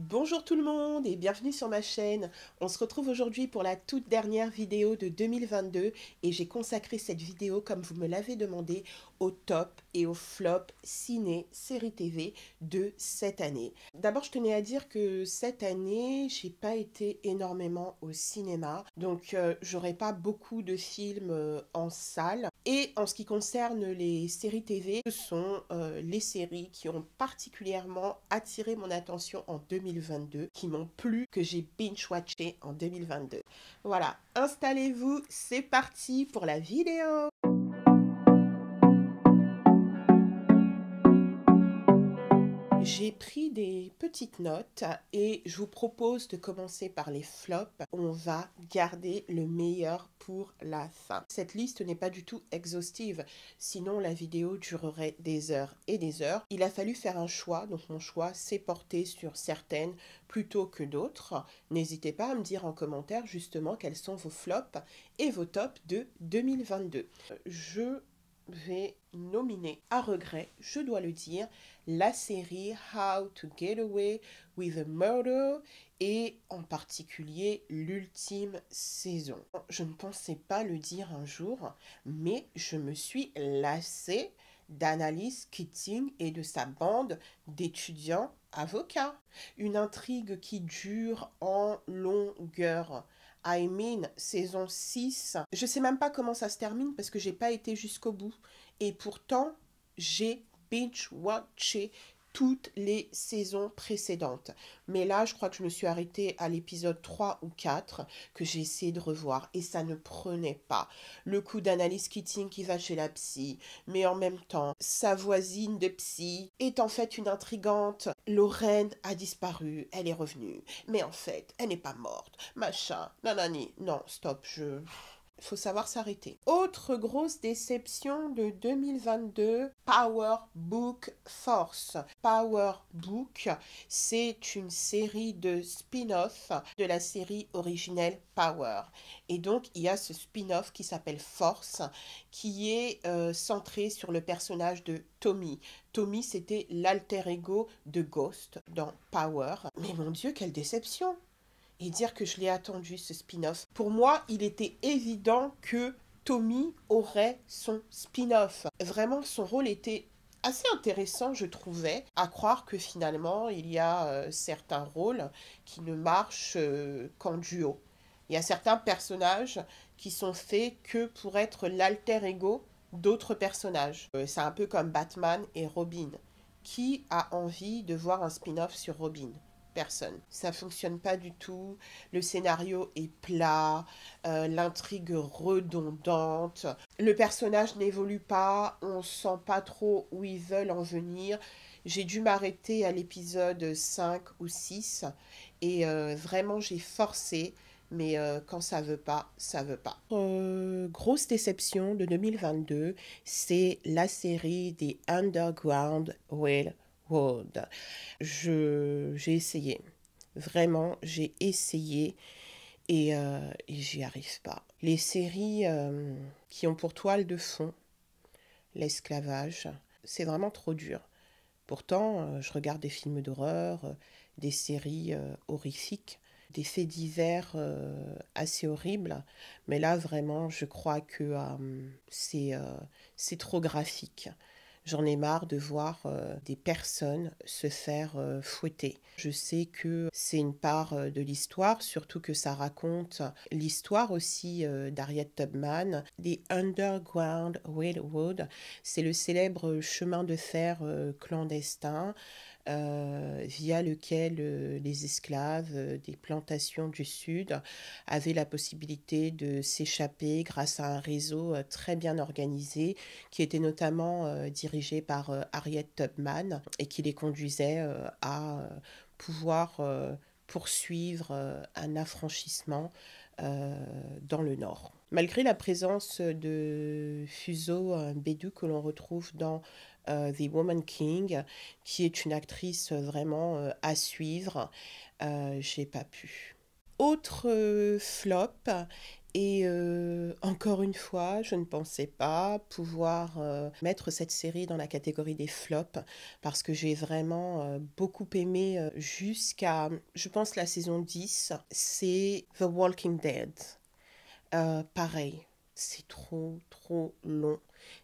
Bonjour tout le monde et bienvenue sur ma chaîne. On se retrouve aujourd'hui pour la toute dernière vidéo de 2022 et j'ai consacré cette vidéo, comme vous me l'avez demandé, au top et au flop ciné, série TV de cette année. D'abord, je tenais à dire que cette année, j'ai pas été énormément au cinéma, donc j'aurai pas beaucoup de films en salle. Et en ce qui concerne les séries TV, ce sont les séries qui ont particulièrement attiré mon attention en 2022, qui m'ont plu, que j'ai binge-watché en 2022. Voilà, installez-vous, c'est parti pour la vidéo. J'ai pris des petites notes et je vous propose de commencer par les flops. On va garder le meilleur pour la fin. Cette liste n'est pas du tout exhaustive, sinon la vidéo durerait des heures et des heures. Il a fallu faire un choix, donc mon choix s'est porté sur certaines plutôt que d'autres. N'hésitez pas à me dire en commentaire justement quels sont vos flops et vos tops de 2022. Je vais nominer à regret, je dois le dire, la série How to Get Away with a Murder et en particulier l'ultime saison. Je ne pensais pas le dire un jour, mais je me suis lassée d'Annalise Keating et de sa bande d'étudiants avocats. Une intrigue qui dure en longueur. I mean, saison 6. Je sais même pas comment ça se termine parce que j'ai pas été jusqu'au bout. Et pourtant, j'ai binge-watché toutes les saisons précédentes. Mais là, je crois que je me suis arrêtée à l'épisode 3 ou 4 que j'ai essayé de revoir et ça ne prenait pas. Le coup d'Annalise Keating qui va chez la psy, mais en même temps, sa voisine de psy est en fait une intrigante. Lorraine a disparu, elle est revenue, mais en fait, elle n'est pas morte. Machin, nanani. Non, stop, faut savoir s'arrêter. Autre grosse déception de 2022, Power Book Force. Power Book, c'est une série de spin-off de la série originelle Power. Et donc, il y a ce spin-off qui s'appelle Force, qui est centré sur le personnage de Tommy. Tommy, c'était l'alter ego de Ghost dans Power. Mais mon Dieu, quelle déception! Et dire que je l'ai attendu, ce spin-off. Pour moi, il était évident que Tommy aurait son spin-off. Vraiment, son rôle était assez intéressant, je trouvais, à croire que finalement, il y a certains rôles qui ne marchent qu'en duo. Il y a certains personnages qui sont faits que pour être l'alter ego d'autres personnages. C'est un peu comme Batman et Robin. Qui a envie de voir un spin-off sur Robin ? Personne. Ça fonctionne pas du tout. Le scénario est plat, l'intrigue redondante, le personnage n'évolue pas, on sent pas trop où ils veulent en venir. J'ai dû m'arrêter à l'épisode 5 ou 6 et vraiment j'ai forcé. Mais quand ça veut pas, ça veut pas. Grosse déception de 2022, c'est la série The Underground Railroad. J'ai essayé. Vraiment, j'ai essayé et j'y arrive pas. Les séries qui ont pour toile de fond l'esclavage, c'est vraiment trop dur. Pourtant, je regarde des films d'horreur, des séries horrifiques, des faits divers assez horribles. Mais là, vraiment, je crois que c'est trop graphique. J'en ai marre de voir des personnes se faire fouetter. Je sais que c'est une part de l'histoire, surtout que ça raconte l'histoire aussi d'Harriet Tubman. The Underground Railroad, c'est le célèbre chemin de fer clandestin via lequel les esclaves des plantations du Sud avaient la possibilité de s'échapper grâce à un réseau très bien organisé qui était notamment dirigé par Harriet Tubman et qui les conduisait à pouvoir poursuivre un affranchissement dans le Nord. Malgré la présence de Fuso Bédu que l'on retrouve dans The Woman King, qui est une actrice vraiment à suivre, j'ai pas pu. Autre flop, Et encore une fois, je ne pensais pas pouvoir mettre cette série dans la catégorie des flops parce que j'ai vraiment beaucoup aimé jusqu'à, je pense, la saison 10. C'est The Walking Dead. Pareil, c'est trop long.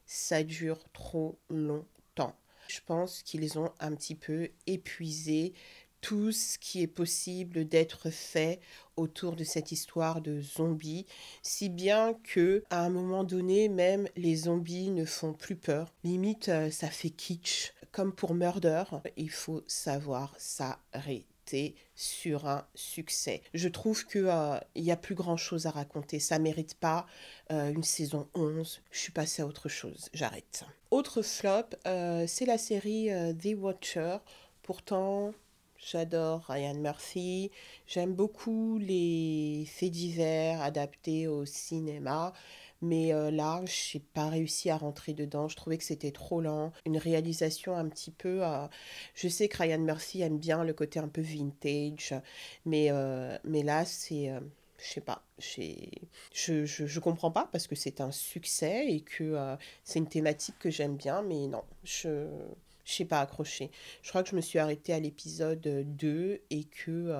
Ça dure trop longtemps. Je pense qu'ils ont un petit peu épuisé tout ce qui est possible d'être fait autour de cette histoire de zombies, si bien que à un moment donné, même les zombies ne font plus peur. Limite, ça fait kitsch. Comme pour Murder, il faut savoir s'arrêter sur un succès. Je trouve que il y a plus grand chose à raconter. Ça mérite pas une saison 11. Je suis passée à autre chose. J'arrête. Autre flop, c'est la série The Watcher. Pourtant, j'adore Ryan Murphy. J'aime beaucoup les faits divers adaptés au cinéma. Mais là, je n'ai pas réussi à rentrer dedans. Je trouvais que c'était trop lent. Une réalisation un petit peu... je sais que Ryan Murphy aime bien le côté un peu vintage. Mais là, c'est... je sais pas, je comprends pas parce que c'est un succès et que c'est une thématique que j'aime bien, mais non, je sais pas accroché. Je crois que je me suis arrêtée à l'épisode 2 et que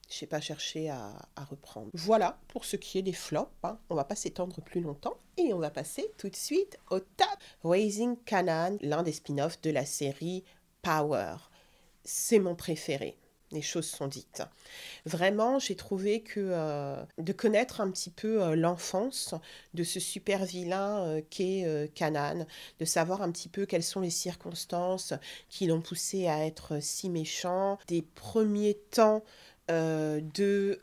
je n'ai pas cherché à reprendre. Voilà pour ce qui est des flops. Hein. On va pas s'étendre plus longtemps et on va passer tout de suite au top. Raising Kanan, l'un des spin-offs de la série Power. C'est mon préféré. Les choses sont dites. Vraiment, j'ai trouvé que de connaître un petit peu l'enfance de ce super vilain qu'est Kanan, de savoir un petit peu quelles sont les circonstances qui l'ont poussé à être si méchant, des premiers temps de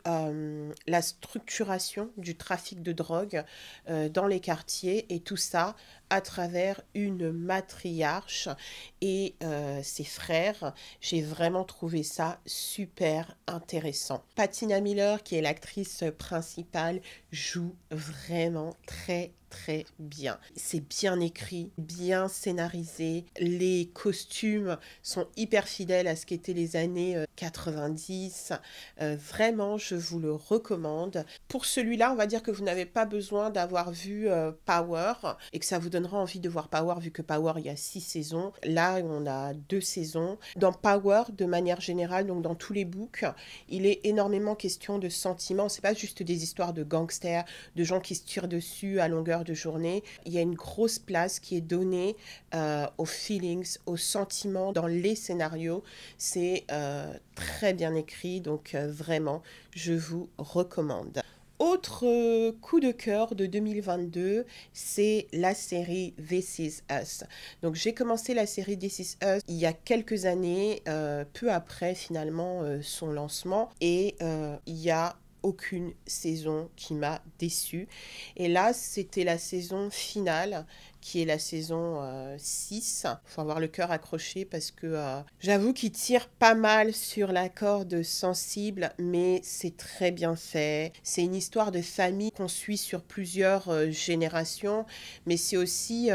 la structuration du trafic de drogue dans les quartiers et tout ça à travers une matriarche et ses frères. J'ai vraiment trouvé ça super intéressant. Patina Miller, qui est l'actrice principale, joue vraiment très bien. C'est bien écrit, bien scénarisé. Les costumes sont hyper fidèles à ce qu'étaient les années 90. Vraiment, je vous le recommande. Pour celui-là, on va dire que vous n'avez pas besoin d'avoir vu Power et que ça vous donnera envie de voir Power vu que Power, il y a 6 saisons. Là, on a 2 saisons. Dans Power, de manière générale, donc dans tous les books, il est énormément question de sentiments. C'est pas juste des histoires de gangsters, de gens qui se tirent dessus à longueur de journée. Il y a une grosse place qui est donnée aux feelings, aux sentiments dans les scénarios. C'est très bien écrit, donc vraiment, je vous recommande. Autre coup de cœur de 2022, c'est la série This Is Us. Donc j'ai commencé la série This Is Us il y a quelques années, peu après finalement son lancement, et il y a aucune saison qui m'a déçue. Et là, c'était la saison finale, qui est la saison 6. Il faut avoir le cœur accroché parce que j'avoue qu'il tire pas mal sur la corde sensible, mais c'est très bien fait. C'est une histoire de famille qu'on suit sur plusieurs générations, mais c'est aussi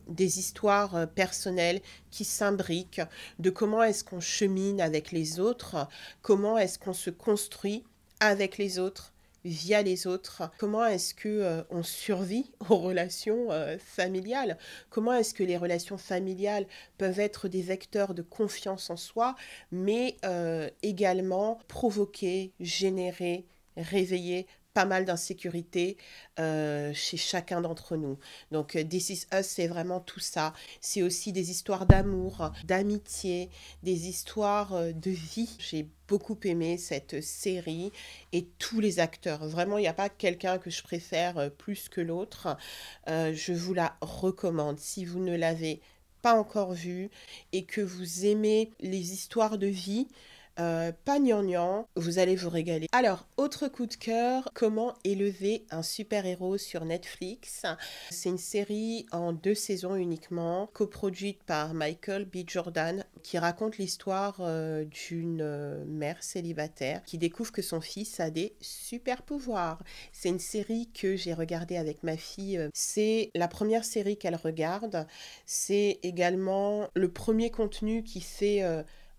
des histoires personnelles qui s'imbriquent, de comment est-ce qu'on chemine avec les autres, comment est-ce qu'on se construit avec les autres, via les autres. Comment est-ce que on survit aux relations familiales? Comment est-ce que les relations familiales peuvent être des vecteurs de confiance en soi, mais également provoquer, générer, réveiller pas mal d'insécurité chez chacun d'entre nous. Donc This Is Us, c'est vraiment tout ça. C'est aussi des histoires d'amour, d'amitié, des histoires de vie. J'ai beaucoup aimé cette série et tous les acteurs. Vraiment, il n'y a pas quelqu'un que je préfère plus que l'autre. Je vous la recommande. Si vous ne l'avez pas encore vue et que vous aimez les histoires de vie, pas gnangnan, vous allez vous régaler. Alors, autre coup de cœur, comment élever un super-héros sur Netflix. C'est une série en 2 saisons uniquement, coproduite par Michael B. Jordan, qui raconte l'histoire d'une mère célibataire qui découvre que son fils a des super-pouvoirs. C'est une série que j'ai regardée avec ma fille. C'est la première série qu'elle regarde. C'est également le premier contenu qui fait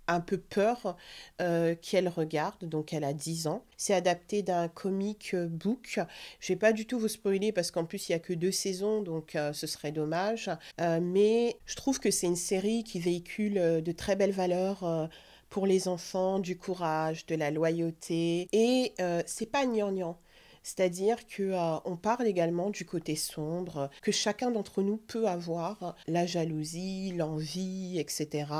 un peu peur qu'elle regarde, donc elle a 10 ans. C'est adapté d'un comic book. Je vais pas du tout vous spoiler parce qu'en plus il y a que 2 saisons, donc ce serait dommage. Mais je trouve que c'est une série qui véhicule de très belles valeurs pour les enfants, du courage, de la loyauté, et c'est pas gnangnan. C'est-à-dire que on parle également du côté sombre que chacun d'entre nous peut avoir, la jalousie, l'envie, etc.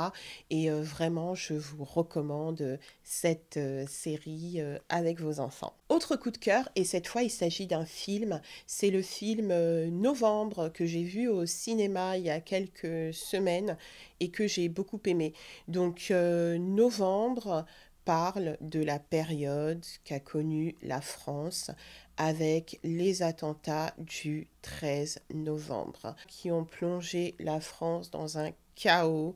Et vraiment, je vous recommande cette série avec vos enfants. Autre coup de cœur, et cette fois il s'agit d'un film, c'est le film Novembre que j'ai vu au cinéma il y a quelques semaines et que j'ai beaucoup aimé. Donc Novembre parle de la période qu'a connue la France avec les attentats du 13 novembre qui ont plongé la France dans un chaos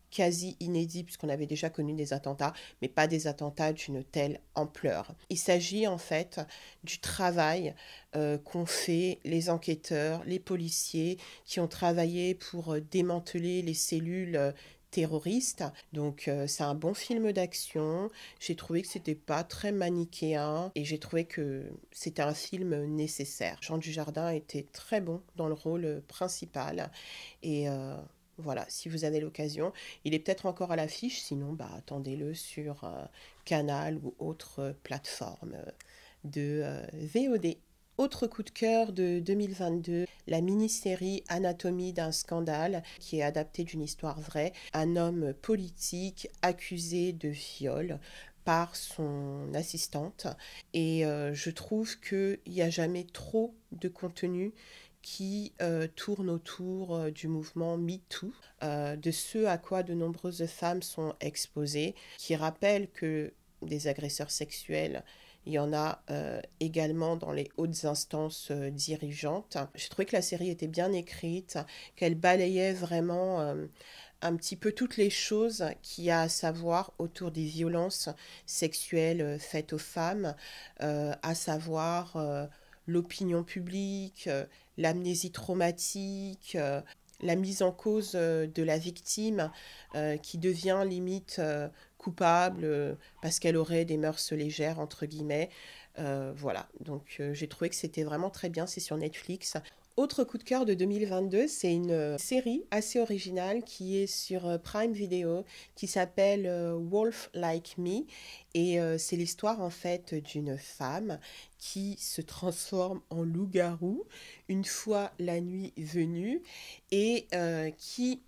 quasi inédit puisqu'on avait déjà connu des attentats, mais pas des attentats d'une telle ampleur. Il s'agit en fait du travail qu'ont fait les enquêteurs, les policiers qui ont travaillé pour démanteler les cellules terroriste. Donc c'est un bon film d'action. J'ai trouvé que c'était pas très manichéen et j'ai trouvé que c'était un film nécessaire. Jean Dujardin était très bon dans le rôle principal et voilà, si vous avez l'occasion, il est peut-être encore à l'affiche, sinon bah attendez-le sur Canal ou autre plateforme de VOD. Autre coup de cœur de 2022, la mini-série Anatomie d'un scandale, qui est adaptée d'une histoire vraie. Un homme politique accusé de viol par son assistante. Et je trouve qu'il n'y a jamais trop de contenu qui tourne autour du mouvement MeToo, de ce à quoi de nombreuses femmes sont exposées, qui rappellent que des agresseurs sexuels, il y en a également dans les hautes instances dirigeantes. J'ai trouvé que la série était bien écrite, qu'elle balayait vraiment un petit peu toutes les choses qu'il y a à savoir autour des violences sexuelles faites aux femmes, à savoir l'opinion publique, l'amnésie traumatique, la mise en cause de la victime qui devient limite coupable parce qu'elle aurait des mœurs légères, entre guillemets. Voilà, donc j'ai trouvé que c'était vraiment très bien, c'est sur Netflix. Autre coup de cœur de 2022, c'est une série assez originale qui est sur Prime Video, qui s'appelle Wolf Like Me. Et c'est l'histoire en fait d'une femme qui se transforme en loup-garou une fois la nuit venue et qui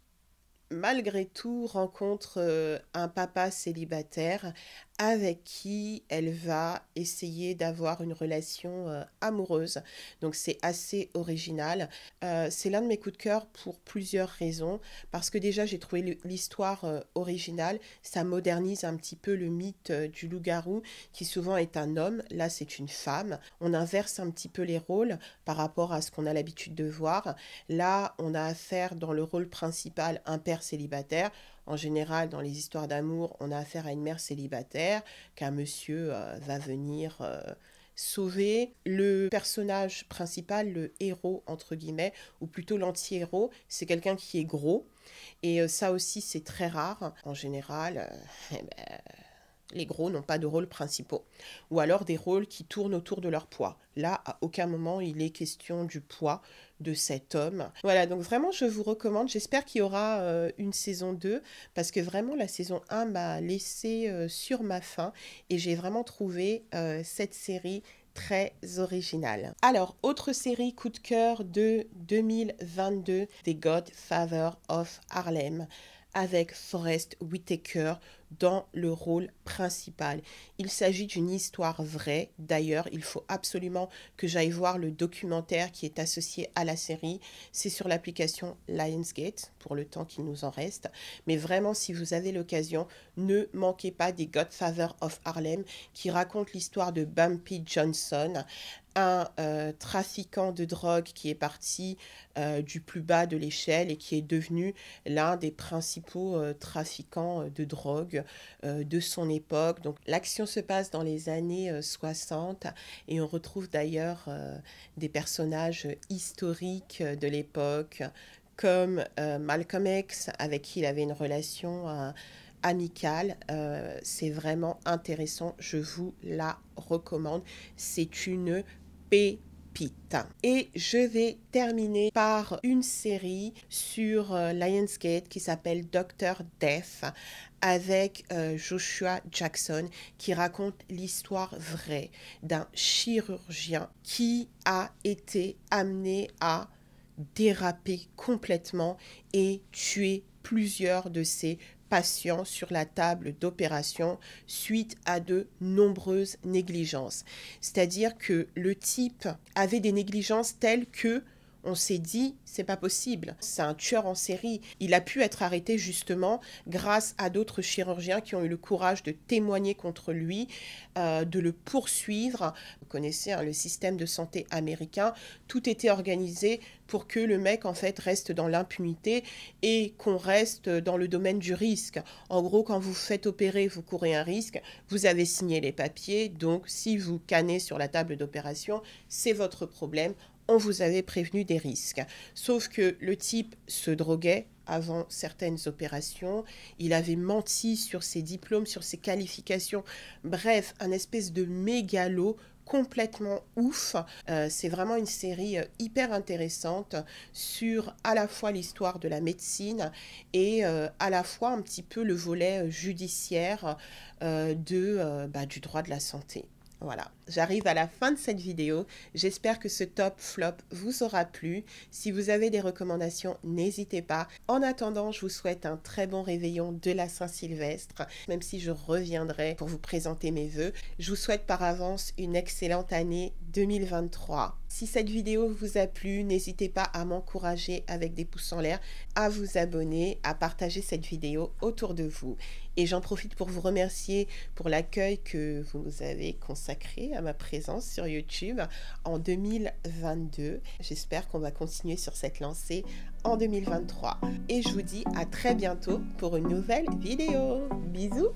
malgré tout rencontre un papa célibataire avec qui elle va essayer d'avoir une relation amoureuse. Donc c'est assez original. C'est l'un de mes coups de cœur pour plusieurs raisons. Parce que déjà j'ai trouvé l'histoire originale. Ça modernise un petit peu le mythe du loup-garou qui souvent est un homme. Là c'est une femme. On inverse un petit peu les rôles par rapport à ce qu'on a l'habitude de voir. Là on a affaire dans le rôle principal un père célibataire. En général, dans les histoires d'amour, on a affaire à une mère célibataire qu'un monsieur va venir sauver. Le personnage principal, le héros, entre guillemets, ou plutôt l'anti-héros, c'est quelqu'un qui est gros. Et ça aussi, c'est très rare. En général, les gros n'ont pas de rôles principaux. Ou alors des rôles qui tournent autour de leur poids. Là, à aucun moment, il est question du poids de cet homme. Voilà, donc vraiment, je vous recommande. J'espère qu'il y aura une saison 2, parce que vraiment, la saison 1 m'a laissé sur ma faim, et j'ai vraiment trouvé cette série très originale. Alors, autre série coup de cœur de 2022, The Godfather of Harlem, avec Forest Whitaker dans le rôle principal. Il s'agit d'une histoire vraie. D'ailleurs, il faut absolument que j'aille voir le documentaire qui est associé à la série. C'est sur l'application Lionsgate, pour le temps qu'il nous en reste. Mais vraiment, si vous avez l'occasion, ne manquez pas des Godfather of Harlem, qui raconte l'histoire de Bumpy Johnson, un trafiquant de drogue qui est parti du plus bas de l'échelle et qui est devenu l'un des principaux trafiquants de drogue de son époque. Donc l'action se passe dans les années 60 et on retrouve d'ailleurs des personnages historiques de l'époque comme Malcolm X, avec qui il avait une relation amicale. C'est vraiment intéressant, je vous la recommande. C'est une pépite. Et je vais terminer par une série sur Lionsgate qui s'appelle Dr. Death avec Joshua Jackson, qui raconte l'histoire vraie d'un chirurgien qui a été amené à déraper complètement et tuer plusieurs de ses patients sur la table d'opération suite à de nombreuses négligences. C'est-à-dire que le type avait des négligences telles que on s'est dit, c'est pas possible. C'est un tueur en série. Il a pu être arrêté justement grâce à d'autres chirurgiens qui ont eu le courage de témoigner contre lui, de le poursuivre. Vous connaissez le système de santé américain. Tout était organisé pour que le mec en fait reste dans l'impunité et qu'on reste dans le domaine du risque. En gros, quand vous faites opérer, vous courez un risque. Vous avez signé les papiers. Donc, si vous canez sur la table d'opération, c'est votre problème. On vous avait prévenu des risques. Sauf que le type se droguait avant certaines opérations, il avait menti sur ses diplômes, sur ses qualifications, bref, un espèce de mégalo complètement ouf. C'est vraiment une série hyper intéressante sur à la fois l'histoire de la médecine et à la fois un petit peu le volet judiciaire du droit de la santé. Voilà, j'arrive à la fin de cette vidéo. J'espère que ce top flop vous aura plu. Si vous avez des recommandations, n'hésitez pas. En attendant, je vous souhaite un très bon réveillon de la Saint-Sylvestre, même si je reviendrai pour vous présenter mes vœux. Je vous souhaite par avance une excellente année 2023. Si cette vidéo vous a plu, n'hésitez pas à m'encourager avec des pouces en l'air, à vous abonner, à partager cette vidéo autour de vous. Et j'en profite pour vous remercier pour l'accueil que vous avez consacré à ma présence sur YouTube en 2022. J'espère qu'on va continuer sur cette lancée en 2023. Et je vous dis à très bientôt pour une nouvelle vidéo. Bisous!